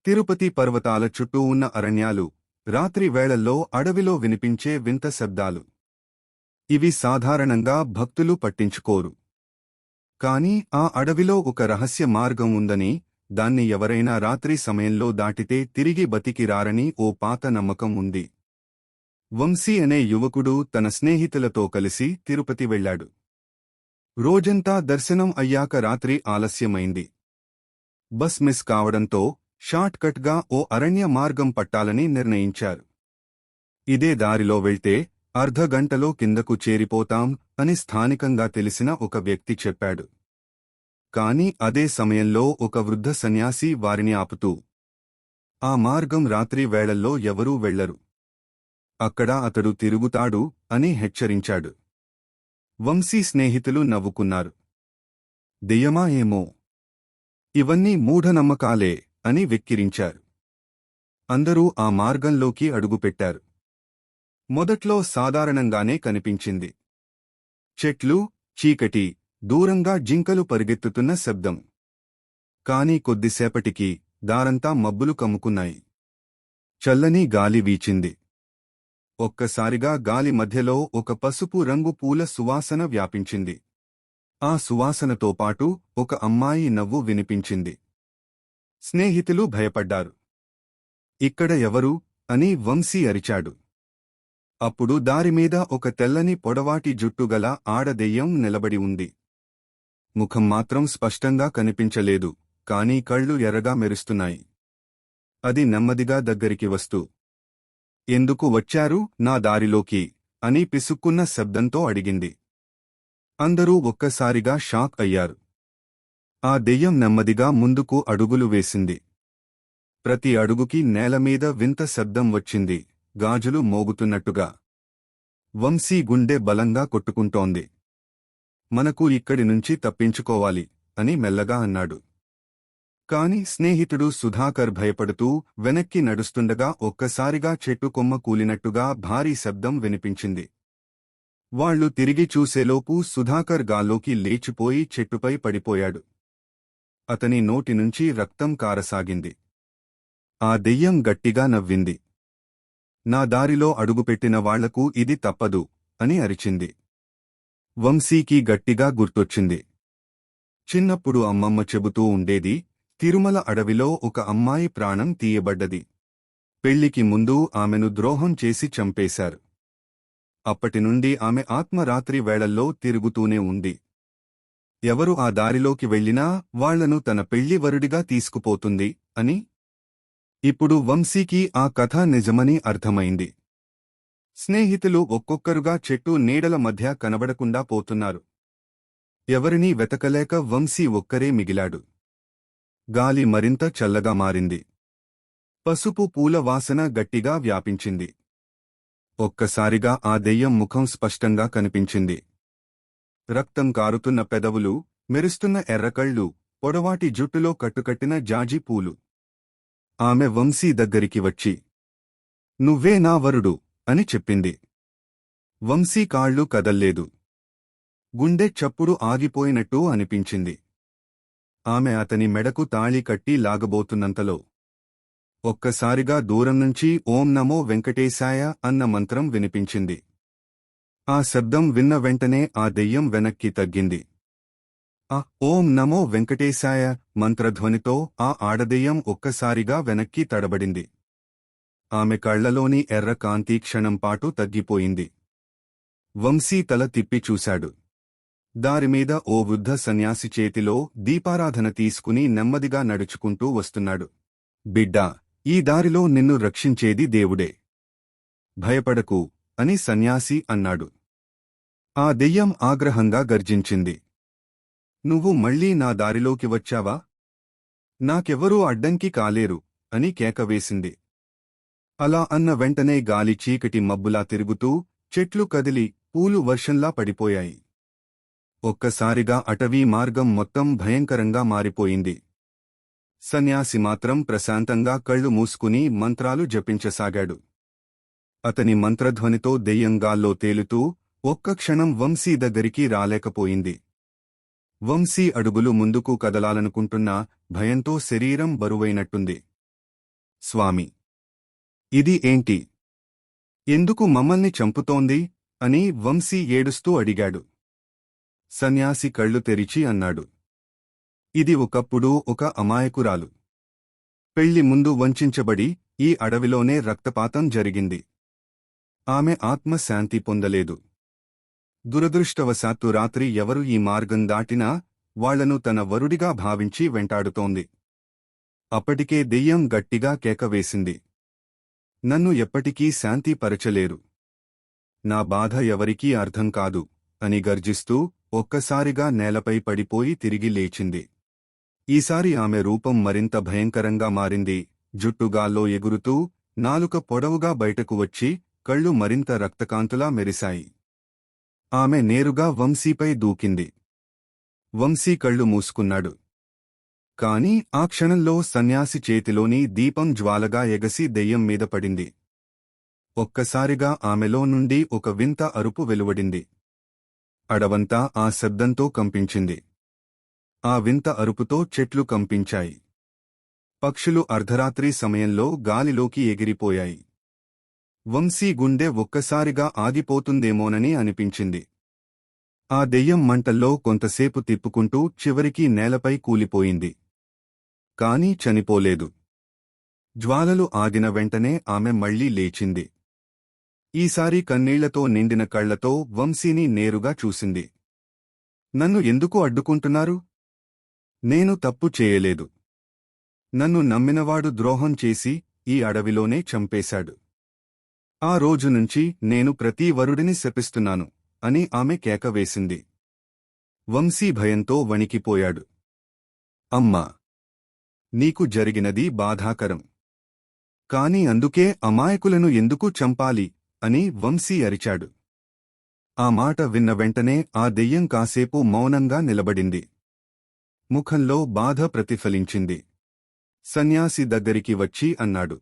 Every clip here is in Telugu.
తిరుపతి పర్వతాల చుట్టూ ఉన్న అరణ్యాలు, రాత్రి వేళల్లో అడవిలో వినిపించే వింత శబ్దాలు. ఇవి సాధారణంగా భక్తులు పట్టించుకోరు. కాని ఆ అడవిలో ఒక రహస్య మార్గం ఉందని, దాన్ని ఎవరైనా రాత్రి సమయంలో దాటితే తిరిగి బతికి రారని ఓ పాత నమ్మకం ఉంది. వంశీ అనే యువకుడు తన స్నేహితులతో కలిసి తిరుపతి వెళ్లాడు. రోజంతా దర్శనం అయ్యాక రాత్రి ఆలస్యమైంది. బస్ మిస్ కావడంతో షార్ట్ కట్గా ఓ అరణ్య మార్గం పట్టాలని నిర్ణయించారు. ఇదే దారిలో వెళ్తే అర్ధగంటలో కిందకు చేరిపోతాం అని స్థానికంగా తెలిసిన ఒక వ్యక్తి చెప్పాడు. కాని అదే సమయంలో ఒక వృద్ధ సన్యాసి వారిని ఆపుతూ, ఆ మార్గం రాత్రి వేళల్లో ఎవరూ వెళ్లరు. అక్కడ అతడు తిరుగుతాడు అని హెచ్చరించాడు. వంశీ స్నేహితులు నవ్వుకున్నారు. దెయ్యమా ఏమో, ఇవన్నీ మూఢనమ్మకాలే అని వెక్కిరించారు. అందరూ ఆ మార్గంలోకి అడుగుపెట్టారు. మొదట్లో సాధారణంగానే కనిపించింది. చెట్లు, చీకటి, దూరంగా జింకలు పరిగెత్తుతున్న శబ్దం. కాని కొద్దిసేపటికి దారంతా మబ్బులు కమ్ముకున్నాయి. చల్లని గాలి వీచింది. ఒక్కసారిగా గాలి మధ్యలో ఒక పసుపు రంగు పూల సువాసన వ్యాపించింది. ఆ సువాసనతో పాటు ఒక అమ్మాయి నవ్వు వినిపించింది. స్నేహితులు భయపడ్డారు. ఇక్కడ ఎవరు అని వంశీ అరిచాడు. అప్పుడు దారిమీద ఒక తెల్లని పొడవాటి జుట్టుగల ఆడదెయ్యం నిలబడి ఉంది. ముఖం మాత్రం స్పష్టంగా కనిపించలేదు, కాని కళ్ళు ఎర్రగా మెరుస్తున్నాయి. అది నెమ్మదిగా దగ్గరికి వస్తూ, ఎందుకు వచ్చారు నా దారిలోకి అని పిసుక్కున్న శబ్దంతో అడిగింది. అందరూ ఒక్కసారిగా షాక్ అయ్యారు. ఆ దెయ్యం నెమ్మదిగా ముందుకు అడుగులు వేసింది. ప్రతి అడుగుకి నేలమీద వింత శబ్దం వచ్చింది, గాజులు మోగుతున్నట్టుగా. వంశీ గుండె బలంగా కొట్టుకుంటోంది. మనకు ఇక్కడి నుంచి తప్పించుకోవాలి అని మెల్లగా అన్నాడు. కాని స్నేహితుడు సుధాకర్ భయపడుతూ వెనక్కి నడుస్తుండగా ఒక్కసారిగా చెట్టు కొమ్మ కూలినట్టుగా భారీ శబ్దం వినిపించింది. వాళ్లు తిరిగి చూసేలోపు సుధాకర్ గాల్లోకి లేచిపోయి చెట్టుపై పడిపోయాడు. అతని నోటినుంచి రక్తం కారసాగింది. ఆ దెయ్యం గట్టిగా నవ్వింది. నా దారిలో అడుగుపెట్టిన వాళ్లకు ఇది తప్పదు అని అరిచింది. వంశీకి గట్టిగా గుర్తొచ్చింది. చిన్నప్పుడు అమ్మమ్మ చెబుతూ ఉండేది, తిరుమల అడవిలో ఒక అమ్మాయి ప్రాణం తీయబడ్డది. పెళ్లికి ముందు ఆమెను ద్రోహం చేసి చంపేశారు. అప్పటినుండి ఆమె ఆత్మ రాత్రి వేళల్లో తిరుగుతూనే ఉంది. ఎవరు ఆ దారిలోకి వెళ్లినా వాళ్లను తన పెళ్లి వరుడిగా తీసుకుపోతుంది అని. ఇప్పుడు వంశీకి ఆ కథ నిజమని అర్థమైంది. స్నేహితులు ఒక్కొక్కరుగా చెట్టు నీడల మధ్య కనబడకుండా పోతున్నారు. ఎవరినీ వెతకలేక వంశీ ఒక్కరే మిగిలాడు. గాలి మరింత చల్లగా మారింది. పసుపు పూల వాసన గట్టిగా వ్యాపించింది. ఒక్కసారిగా ఆ దెయ్యం ముఖం స్పష్టంగా కనిపించింది. రక్తం కారుతున్న పెదవులు, మెరుస్తున్న ఎర్రకళ్ళు, పొడవాటి జుట్టులో కట్టుకట్టిన జాజి పూలు. ఆమె వంశీ దగ్గరికి వచ్చి, నువ్వే నా వరుడు అని చెప్పింది. వంశీ కాళ్ళు కదల్లేదు. గుండె చప్పుడు ఆగిపోయినట్టు అనిపించింది. ఆమె అతని మెడకు తాళి కట్టి లాగబోతున్నంతలో ఒక్కసారిగా దూరం నుంచి ఓం నమో వెంకటేశాయ అన్న మంత్రం వినిపించింది. ఆ శబ్దం విన్న వెంటనే ఆ దెయ్యం వెనక్కి తగ్గింది. ఆ ఓం నమో వెంకటేశాయ మంత్రధ్వనితో ఆ ఆడదెయ్యం ఒక్కసారిగా వెనక్కి తడబడింది. ఆమె కళ్లలోని ఎర్ర కాంతి క్షణంపాటు తగ్గిపోయింది. వంశీ తల తిప్పి చూశాడు. దారిమీద ఓ వృద్ధ సన్యాసి చేతిలో దీపారాధన తీసుకుని నెమ్మదిగా నడుచుకుంటూ వస్తున్నాడు. బిడ్డా, ఈ దారిలో నిన్ను రక్షించేది దేవుడే. భయపడకు అని సన్యాసి అన్నాడు. ఆ దెయ్యం ఆగ్రహంగా గర్జించింది. నువ్వు మళ్లీ నా దారిలోకి వచ్చావా? నాకెవరూ అడ్డంకి కాలేరు అని కేకవేసింది. అలా అన్న వెంటనే గాలి చీకటి మబ్బులా తిరుగుతూ, చెట్లు కదిలి, పూలు వర్షంలా పడిపోయాయి. ఒక్కసారిగా అటవీ మార్గం మొత్తం భయంకరంగా మారిపోయింది. సన్యాసి మాత్రం ప్రశాంతంగా కళ్ళు మూసుకుని మంత్రాలు జపించసాగాడు. అతని మంత్రధ్వనితో దెయ్యం గాల్లో తేలుతూ ఒక్క క్షణం వంశీ దగ్గరికి రాలేకపోయింది. వంశీ అడుగులు ముందుకు కదలాలనుకుంటున్నా భయంతో శరీరం బరువైనట్టుంది. స్వామి, ఇది ఏంటి? ఎందుకు మమ్మల్ని చంపుతోంది? అని వంశీ ఏడుస్తూ అడిగాడు. సన్యాసి కళ్ళు తెరిచి అన్నాడు. ఇది ఒకప్పుడు ఒక అమాయకురాలు. పెళ్లి ముందు వంచించబడి ఈ అడవిలోనే రక్తపాతం జరిగింది. ఆమె ఆత్మ శాంతి పొందలేదు. దురదృష్టవశాత్తు రాత్రి ఎవరు ఈ మార్గం దాటినా వాళ్లను తన వరుడిగా భావించి వెంటాడుతోంది. అప్పటికే దెయ్యం గట్టిగా కేకవేసింది. నన్ను ఎప్పటికీ శాంతిపరచలేరు. నా బాధ ఎవరికీ అర్థం కాదు అని గర్జిస్తూ ఒక్కసారిగా నేలపై పడిపోయి తిరిగి లేచింది. ఈసారి ఆమె రూపం మరింత భయంకరంగా మారింది. జుట్టుగాల్లో ఎగురుతూ, నాలుక పొడవుగా బయటకు వచ్చి, కళ్ళు మరింత రక్తకాంతులా మెరిశాయి. ఆమె నేరుగా వంశీపై దూకింది. వంశీ కళ్ళు మూసుకున్నాడు. కాని ఆ క్షణంలో సన్యాసి చేతిలోని దీపం జ్వాలగా ఎగసి దెయ్యం మీద పడింది. ఒక్కసారిగా ఆమెలో నుండి ఒక వింత అరుపు వెలువడింది. అడవంతా ఆ శబ్దంతో కంపించింది. ఆ వింత అరుపుతో చెట్లు కంపించాయి. పక్షులు అర్ధరాత్రి సమయంలో గాలిలోకి ఎగిరిపోయాయి. వంశీ గుండె ఒక్కసారిగా ఆగిపోతుందేమోనని అనిపించింది. ఆ దెయ్యం మంటల్లో కొంతసేపు తిప్పుకుంటూ చివరికి నేలపై కూలిపోయింది. కాని చనిపోలేదు. జ్వాలలు ఆగిన వెంటనే ఆమె మళ్లీ లేచింది. ఈసారి కన్నీళ్లతో నిండిన కళ్లతో వంశీని నేరుగా చూసింది. నన్ను ఎందుకు అడ్డుకుంటున్నారు? నేను తప్పు చేయలేదు. నన్ను నమ్మినవాడు ద్రోహం చేసి ఈ అడవిలోనే చంపేశాడు. ఆ రోజు నుంచి నేను ప్రతి వరుడిని శపిస్తున్నాను అని ఆమె కేకవేసింది. వంశీ భయంతో వణికిపోయాడు. అమ్మా! నీకు జరిగినది బాధాకరం. కాని అందుకే అమాయకులను ఎందుకు చంపాలి అని వంశీ అరిచాడు. ఆ మాట విన్న వెంటనే ఆ దెయ్యం కాసేపు మౌనంగా నిలబడింది. ముఖంలో బాధ ప్రతిఫలించింది. సన్యాసి దగ్గరికి వచ్చి అన్నాడు.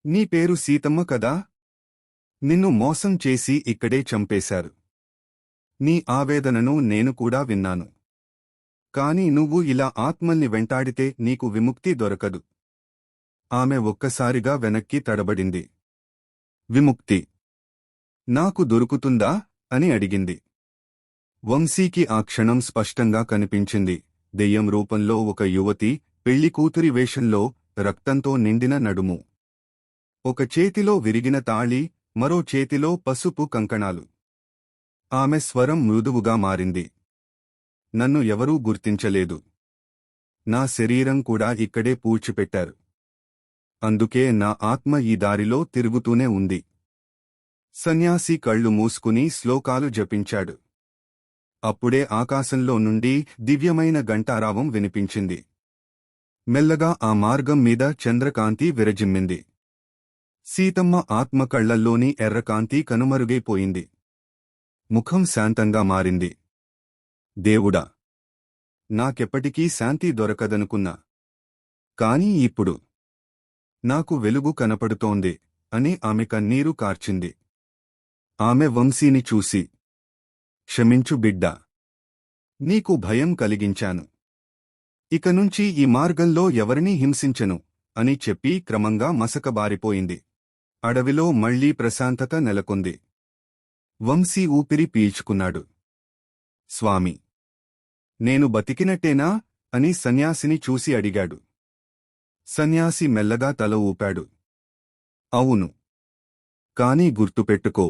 నీ పేరు సీతమ్మ కదా? నిన్ను మోసం చేసి ఇక్కడే చంపేశారు. నీ ఆవేదనను నేను కూడా విన్నాను. కాని నువ్వు ఇలా ఆత్మల్ని వెంటాడితే నీకు విముక్తి దొరకదు. ఆమె ఒక్కసారిగా వెనక్కి తడబడింది. విముక్తి నాకు దొరుకుతుందా? అని అడిగింది. వంశీకి ఆ క్షణం స్పష్టంగా కనిపించింది. దెయ్యం రూపంలో ఒక యువతి, పెళ్లికూతురి వేషంలో, రక్తంతో నిండిన నడుము. ఒక చేతిలో విరిగిన తాళి, మరో చేతిలో పసుపు కంకణాలు. ఆమె స్వరం మృదువుగా మారింది. నన్ను ఎవరూ గుర్తించలేదు. నా శరీరం కూడా ఇక్కడే పూడ్చిపెట్టారు. అందుకే నా ఆత్మ ఈ దారిలో తిరుగుతూనే ఉంది. సన్యాసి కళ్ళు మూసుకుని శ్లోకాలు జపించాడు. అప్పుడే ఆకాశంలో నుండి దివ్యమైన గంటారావం వినిపించింది. మెల్లగా ఆ మార్గం మీద చంద్రకాంతి విరజిమ్మింది. సీతమ్మ ఆత్మ కళ్లల్లోని ఎర్రకాంతి కనుమరుగైపోయింది. ముఖం శాంతంగా మారింది. దేవుడా! నాకెప్పటికీ శాంతి దొరకదనుకున్నా. కాని ఇప్పుడు నాకు వెలుగు కనపడుతోంది అని ఆమె కన్నీరు కార్చింది. ఆమె వంశీని చూసి, క్షమించు బిడ్డా. నీకు భయం కలిగించాను. ఇకనుంచి ఈ మార్గంలో ఎవరినీ హింసించను అని చెప్పి క్రమంగా మసకబారిపోయింది. అడవిలో మళ్లీ ప్రశాంతత నెలకొంది. వంశీ ఊపిరి పీల్చుకున్నాడు. స్వామి, నేను బతికినట్టేనా అని సన్యాసిని చూసి అడిగాడు. సన్యాసి మెల్లగా తల ఊపాడు. అవును. కాని గుర్తుపెట్టుకో,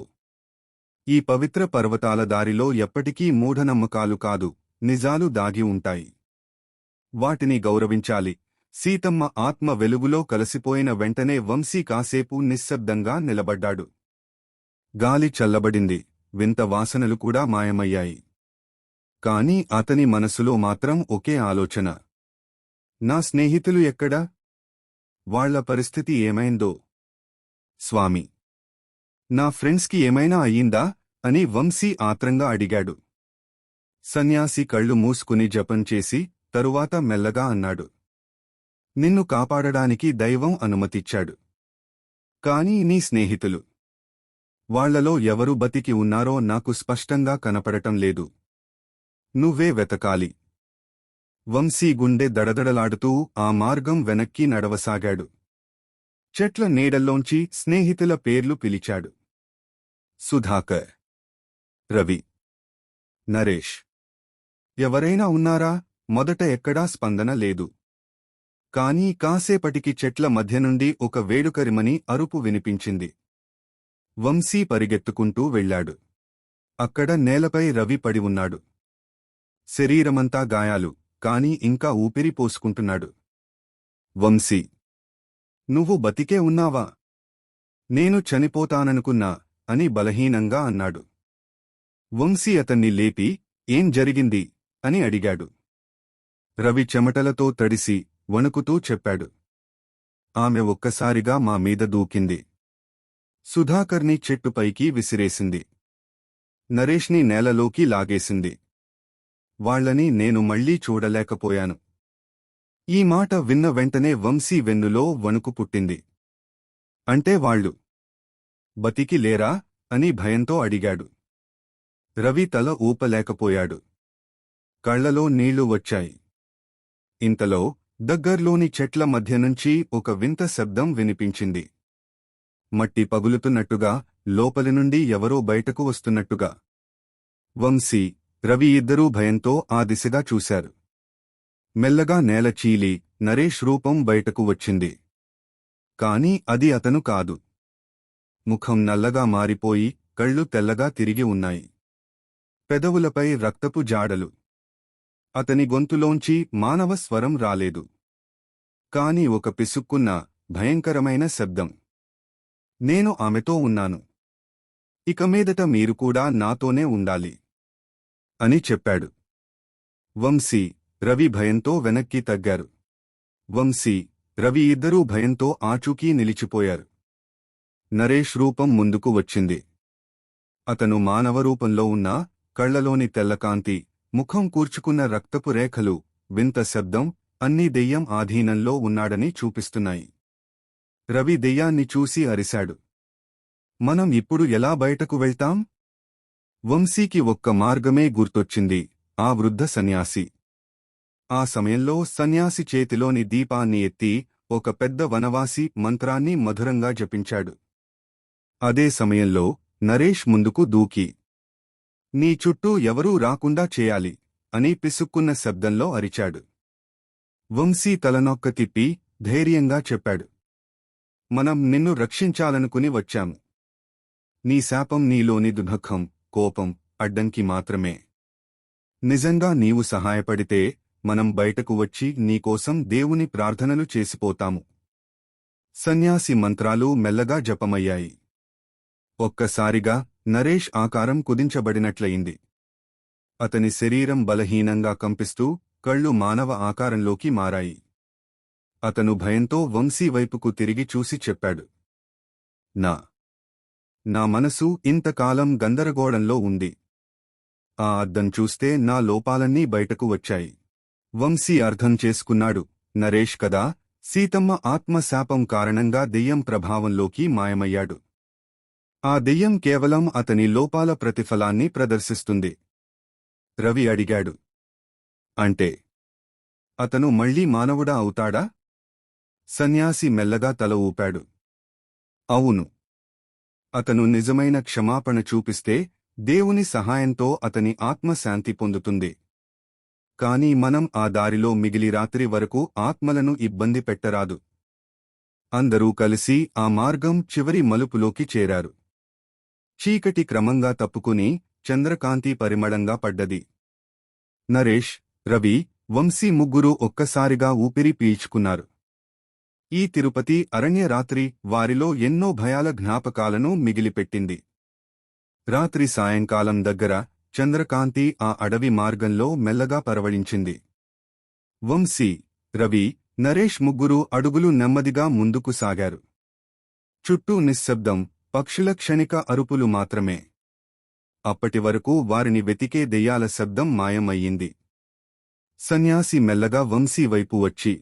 ఈ పవిత్ర పర్వతాల దారిలో ఎప్పటికీ మూఢనమ్మకాలు కాదు, నిజాలు దాగి ఉంటాయి. వాటిని గౌరవించాలి. సీతమ్మ ఆత్మ వెలుగులో కలసిపోయిన వెంటనే వంశీ కాసేపు నిశ్శబ్దంగా నిలబడ్డాడు. గాలి చల్లబడింది. వింత వాసనలు కూడా మాయమయ్యాయి. కాని అతని మనసులో మాత్రం ఒకే ఆలోచన. నా స్నేహితులు ఎక్కడా? వాళ్ల పరిస్థితి ఏమైందో? స్వామి, నా ఫ్రెండ్స్కి ఏమైనా అయ్యిందా అని వంశీ ఆత్రంగా అడిగాడు. సన్యాసి కళ్ళు మూసుకుని జపం చేసి తరువాత మెల్లగా అన్నాడు. నిన్ను కాపాడడానికి దైవం అనుమతిచ్చాడు. కాని నీ స్నేహితులు, వాళ్లలో ఎవరు బతికి ఉన్నారో నాకు స్పష్టంగా కనపడటం లేదు. నువ్వే వెతకాలి. వంశీ గుండె దడదడలాడుతూ ఆ మార్గం వెనక్కి నడవసాగాడు. చెట్ల నీడల్లోంచి స్నేహితుల పేర్లు పిలిచాడు. సుధాకర్, రవి, నరేష్. ఎవరైనా ఉన్నారా? మొదట ఎక్కడా స్పందన లేదు. కానీ కాసేపటికి చెట్ల మధ్య నుండి ఒక వేడుకరిమని అరుపు వినిపించింది. వంశీ పరిగెత్తుకుంటూ వెళ్ళాడు. అక్కడ నేలపై రవి పడి ఉన్నాడు. శరీరమంతా గాయాలు, కాని ఇంకా ఊపిరి పోసుకుంటున్నాడు. వంశీ, నువ్వు బతికే ఉన్నావా? నేను చనిపోతాననుకున్నా అని బలహీనంగా అన్నాడు. వంశీ అతన్ని లేపి, ఏం జరిగింది అని అడిగాడు. రవి చెమటలతో తడిసి, వణుకుతూ చెప్పాడు. ఆమె ఒక్కసారిగా మా మీద దూకింది. సుధాకర్ని చెట్టుపైకి విసిరేసింది. నరేష్ని నేలలోకి లాగేసింది. వాళ్లని నేను మళ్లీ చూడలేకపోయాను. ఈ మాట విన్న వెంటనే వంశీ వెన్నులో వణుకు పుట్టింది. అంటే వాళ్ళు బతికి లేరా అని భయంతో అడిగాడు. రవి తల ఊపలేకపోయాడు. కళ్లలో నీళ్లు వచ్చాయి. ఇంతలో దగ్గర్లోని చెట్ల మధ్యనుంచి ఒక వింత శబ్దం వినిపించింది. మట్టి పగులుతున్నట్టుగా, లోపలి నుండి ఎవరో బయటకు వస్తున్నట్టుగా. వంశీ, రవి ఇద్దరూ భయంతో ఆ దిశగా చూశారు. మెల్లగా నేల చీలి నరేష్ రూపం బయటకు వచ్చింది. కాని అది అతను కాదు. ముఖం నల్లగా మారిపోయి కళ్ళు తెల్లగా తిరిగి ఉన్నాయి. పెదవులపై రక్తపు జాడలు. అతని గొంతులోంచి మానవ స్వరం రాలేదు. కాని ఒక పిసుక్కున్న, భయంకరమైన శబ్దం. నేను ఆమెతో ఉన్నాను. ఇక మీదట మీరు కూడా నాతోనే ఉండాలి అని చెప్పాడు. వంశీ, రవి భయంతో వెనక్కి తగ్గారు. వంశీ, రవి ఇద్దరూ భయంతో ఆచూకీ నిలిచిపోయారు. నరేష్ రూపం ముందుకు వచ్చింది. అతను మానవ రూపంలో ఉన్నా, కళ్లలోని తెల్లకాంతి, ముఖం కూర్చుకున్న రక్తపు రేఖలు, వింత శబ్దం అన్నీ దెయ్యం ఆధీనంలో ఉన్నాడని చూపిస్తున్నాయి. రవి దెయ్యాన్ని చూసి అరిశాడు. మనం ఇప్పుడు ఎలా బయటకు వెళ్తాం? వంశీకి ఒక్క మార్గమే గుర్తొచ్చింది, ఆ వృద్ధ సన్యాసి. ఆ సమయంలో సన్యాసి చేతిలోని దీపాన్ని ఎత్తి ఒక పెద్ద వనవాసి మంత్రాన్ని మధురంగా జపించాడు. అదే సమయంలో నరేష్ ముందుకు దూకి, నీ చుట్టూ ఎవరూ రాకుండా చేయాలి అని పిసుక్కున్న శబ్దంలో అరిచాడు. వంశీ తలనొక్క తిప్పి ధైర్యంగా చెప్పాడు. మనం నిన్ను రక్షించాలనుకుని వచ్చాము. నీ శాపం నీలోని దుఃఖం, కోపం, అడ్డంకి మాత్రమే. నిజంగా నీవు సహాయపడితే మనం బయటకు వచ్చి నీకోసం దేవుని ప్రార్థనలు చేసిపోతాము. సన్యాసి మంత్రాలు మెల్లగా జపమయ్యాయి. ఒక్కసారిగా నరేష్ ఆకారం కుదించబడినట్లయింది. అతని శరీరం బలహీనంగా కంపిస్తూ, కళ్ళు మానవ ఆకారంలోకి మారాయి. అతను భయంతో వంశీ వైపుకు తిరిగి చూసి చెప్పాడు. నా మనసు ఇంతకాలం గందరగోళంలో ఉంది. ఆ అద్దం చూస్తే నా లోపాలన్నీ బయటకు వచ్చాయి. వంశీ అర్థం చేసుకున్నాడు. నరేష్ కదా, సీతమ్మ ఆత్మశాపం కారణంగా దెయ్యం ప్రభావంలోకి మాయమయ్యాడు. ఆ దెయ్యం కేవలం అతని లోపాల ప్రతిఫలాన్ని ప్రదర్శిస్తుంది. రవి అడిగాడు. అంటే అతను మళ్లీ మానవుడా అవుతాడా? సన్యాసి మెల్లగా తల ఊపాడు. అవును. అతను నిజమైన క్షమాపణ చూపిస్తే దేవుని సహాయంతో అతని ఆత్మ శాంతి పొందుతుంది. కాని మనం ఆ దారిలో మిగిలి రాత్రి వరకు ఆత్మలను ఇబ్బంది పెట్టరాదు. అందరూ కలిసి ఆ మార్గం చివరి మలుపులోకి చేరారు. చీకటి క్రమంగా తప్పుకుని చంద్రకాంతి పరిమళంగా పడ్డది. నరేష్, రవి, వంశీ ముగ్గురూ ఒక్కసారిగా ఊపిరి పీల్చుకున్నారు. ఈ తిరుపతి అరణ్య రాత్రి వారిలో ఎన్నో భయాల జ్ఞాపకాలను మిగిలిపెట్టింది. రాత్రి సాయంకాలం దగ్గర చంద్రకాంతి ఆ అడవి మార్గంలో మెల్లగా పరవళించింది. వంశీ, రవి, నరేష్ ముగ్గురూ అడుగులు నెమ్మదిగా ముందుకు సాగారు. చుట్టూ నిశ్శబ్దం, పక్షుల క్షణిక అరుపులు మాత్రమే. అప్పటివరకు వారిని వెతికే దెయ్యాల శబ్దం మాయమయ్యింది. సన్యాసి మెల్లగా వంశీ వైపు వచ్చి,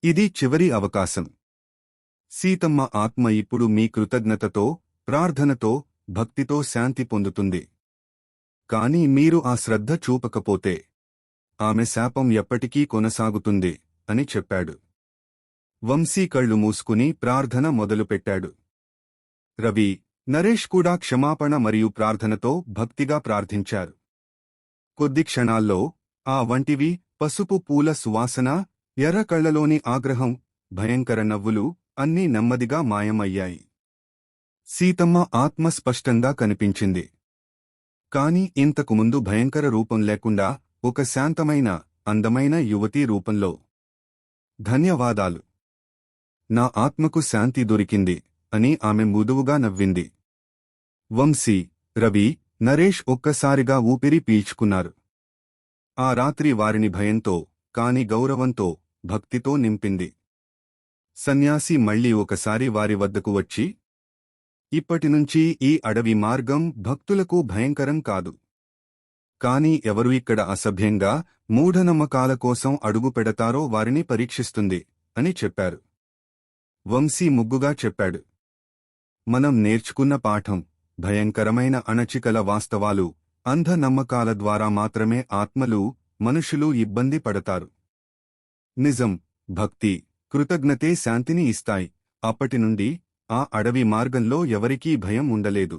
ఇది చివరి అవకాశం. సీతమ్మ ఆత్మ ఇప్పుడు మీ కృతజ్ఞతతో, ప్రార్థనతో, భక్తితో శాంతి పొందుతుంది. కాని మీరు ఆ శ్రద్ధ చూపకపోతే ఆమె శాపం ఎప్పటికీ కొనసాగుతుంది అని చెప్పాడు. వంశీ కళ్ళు మూసుకుని ప్రార్థన మొదలుపెట్టాడు. రవి, నరేష్ కూడా క్షమాపణ మరియు ప్రార్థనతో భక్తిగా ప్రార్థించారు. కొద్ది క్షణాల్లో ఆ వంటివి పసుపు పూల సువాసన, ఎర్ర కళ్లలోని ఆగ్రహం, భయంకర నవ్వులు అన్నీ నెమ్మదిగా మాయమయ్యాయి. సీతమ్మ ఆత్మ స్పష్టంగా కనిపించింది. కాని ఇంతకుముందు భయంకర రూపం లేకుండా ఒక శాంతమైన, అందమైన యువతీ రూపంలో. ధన్యవాదాలు. నా ఆత్మకు శాంతి దొరికింది అని ఆమె మృదువుగా నవ్వింది. వంశీ, రవి, నరేష్ ఒక్కసారిగా ఊపిరి పీల్చుకున్నారు. ఆ రాత్రి వారిని భయంతో, కాని గౌరవంతో, భక్తితో నింపింది. సన్యాసి మళ్లీ ఒకసారి వారి వద్దకు వచ్చి, ఇప్పటినుంచి ఈ అడవి మార్గం భక్తులకు భయంకరం కాదు. కాని ఎవరు ఇక్కడ అసభ్యంగా, మూఢనమ్మకాల కోసం అడుగుపెడతారో వారిని పరీక్షిస్తుంది అని చెప్పారు. వంశీ ముగ్గుగా చెప్పాడు. మనం నేర్చుకున్న పాఠం, భయంకరమైన అణచికల వాస్తవాలు, అంధ నమ్మకాల ద్వారా మాత్రమే ఆత్మలు, మనుషులు ఇబ్బంది పడతారు. నిజం, భక్తి, కృతజ్ఞతే శాంతిని ఇస్తాయి. అప్పటినుండి ఆ అడవి మార్గంలో ఎవరికీ భయం ఉండలేదు.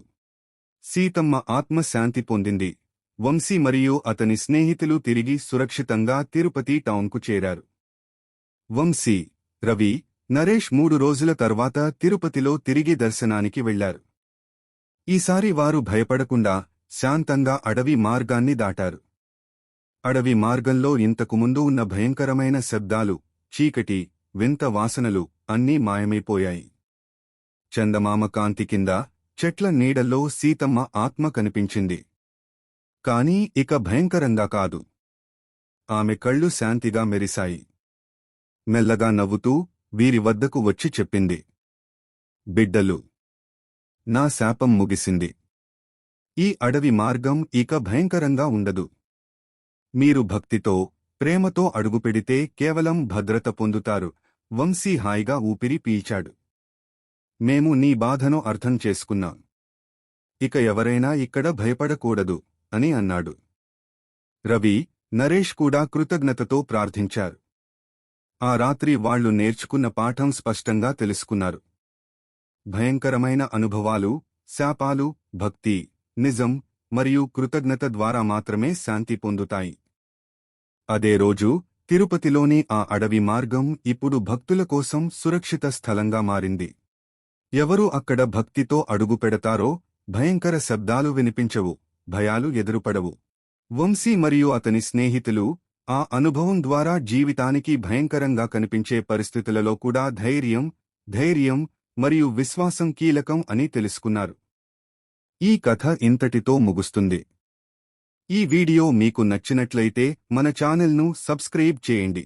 సీతమ్మ ఆత్మ శాంతి పొందింది. వంశీ మరియు అతని స్నేహితులు తిరిగి సురక్షితంగా తిరుపతి టౌన్కు చేరారు. వంశీ, రవి, నరేష్ 3 రోజుల తర్వాత తిరుపతిలో తిరిగి దర్శనానికి వెళ్లారు. ఈసారి వారు భయపడకుండా శాంతంగా అడవి మార్గాన్ని దాటారు. అడవి మార్గంలో ఇంతకుముందు ఉన్న భయంకరమైన శబ్దాలు, చీకటి, వింత వాసనలు అన్నీ మాయమైపోయాయి. చందమామ కాంతి కింద, చెట్ల నీడల్లో సీతమ్మ ఆత్మ కనిపించింది. కాని ఇక భయంకరంగా కాదు. ఆమె కళ్ళు శాంతిగా మెరిశాయి. మెల్లగా నవ్వుతూ వీరి వద్దకు వచ్చి చెప్పింది. బిడ్డలు, నా శాపం ముగిసింది. ఈ అడవి మార్గం ఇక భయంకరంగా ఉండదు. మీరు భక్తితో, ప్రేమతో అడుగుపెడితే కేవలం భద్రత పొందుతారు. వంశీ హాయిగా ఊపిరి పీల్చాడు. మేము నీ బాధను అర్థం చేసుకున్నాం. ఇక ఎవరైనా ఇక్కడ భయపడకూడదు అని అన్నాడు. రవి, నరేష్ కూడా కృతజ్ఞతతో ప్రార్థించారు. ఆ రాత్రి వాళ్లు నేర్చుకున్న పాఠం స్పష్టంగా తెలుసుకున్నారు. భయంకరమైన అనుభవాలు, శాపాలు, భక్తి, నిజం మరియు కృతజ్ఞత ద్వారా మాత్రమే శాంతి పొందుతాయి. అదే రోజు తిరుపతిలోని ఆ అడవి మార్గం ఇప్పుడు భక్తుల కోసం సురక్షిత స్థలంగా మారింది. ఎవరు అక్కడ భక్తితో అడుగుపెడతారో భయంకర శబ్దాలు వినిపించవు, భయాలు ఎదురుపడవు. వంశీ మరియు అతని స్నేహితులు ఆ అనుభవం ద్వారా జీవితానికి భయంకరంగా కనిపించే పరిస్థితులలో కూడా ధైర్యం మరియు విశ్వాసం కీలకం అని తెలుసుకున్నారు. ఈ కథ ఇంతటితో ముగుస్తుంది. ఈ వీడియో మీకు నచ్చినట్లయితే మన ఛానల్ను సబ్స్క్రైబ్ చేయండి.